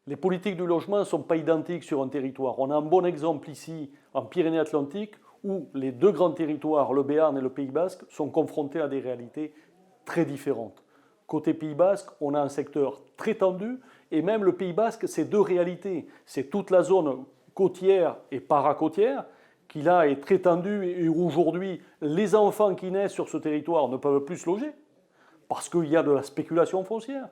Les politiques du logement ne sont pas identiques sur un territoire. On a un bon exemple ici, en Pyrénées-Atlantiques, où les deux grands territoires, le Béarn et le Pays Basque, sont confrontés à des réalités très différentes. Côté Pays Basque, on a un secteur très tendu, et même le Pays Basque, c'est deux réalités. C'est toute la zone côtière et paracôtière, qui là est très tendue, et où aujourd'hui, les enfants qui naissent sur ce territoire ne peuvent plus se loger, parce qu'il y a de la spéculation foncière.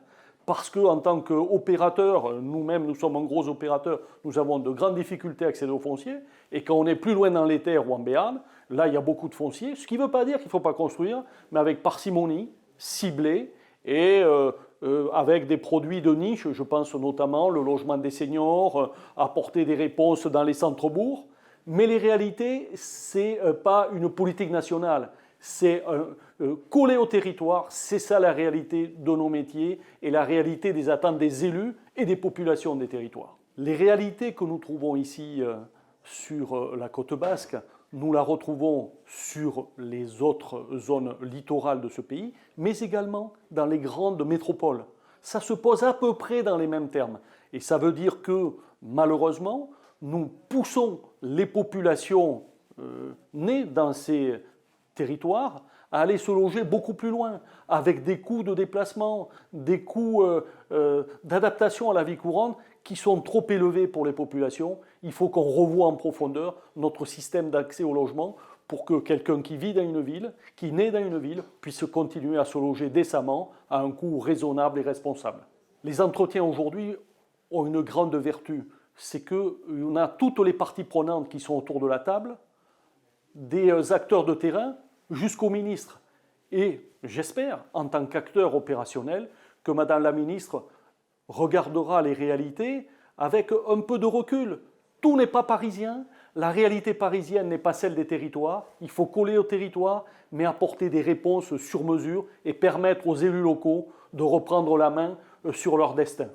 Parce qu'en tant qu'opérateur, nous-mêmes, nous sommes un gros opérateur, nous avons de grandes difficultés à accéder aux fonciers. Et quand on est plus loin dans les terres ou en Béarn, là, il y a beaucoup de fonciers. Ce qui ne veut pas dire qu'il ne faut pas construire, mais avec parcimonie, ciblé, et avec des produits de niche. Je pense notamment le logement des seniors, apporter des réponses dans les centres-bourgs. Mais les réalités, ce n'est pas une politique nationale. C'est coller au territoire, c'est ça la réalité de nos métiers et la réalité des attentes des élus et des populations des territoires. Les réalités que nous trouvons ici sur la côte basque, nous la retrouvons sur les autres zones littorales de ce pays, mais également dans les grandes métropoles. Ça se pose à peu près dans les mêmes termes. Et ça veut dire que, malheureusement, nous poussons les populations nées dans ces territoires à aller se loger beaucoup plus loin, avec des coûts de déplacement, des coûts d'adaptation à la vie courante qui sont trop élevés pour les populations. Il faut qu'on revoie en profondeur notre système d'accès au logement pour que quelqu'un qui vit dans une ville, qui naît dans une ville, puisse continuer à se loger décemment à un coût raisonnable et responsable. Les entretiens aujourd'hui ont une grande vertu, c'est qu'on a toutes les parties prenantes qui sont autour de la table, des acteurs de terrain jusqu'au ministre. Et j'espère, en tant qu'acteur opérationnel, que Madame la ministre regardera les réalités avec un peu de recul. Tout n'est pas parisien, la réalité parisienne n'est pas celle des territoires. Il faut coller au territoire, mais apporter des réponses sur mesure et permettre aux élus locaux de reprendre la main sur leur destin.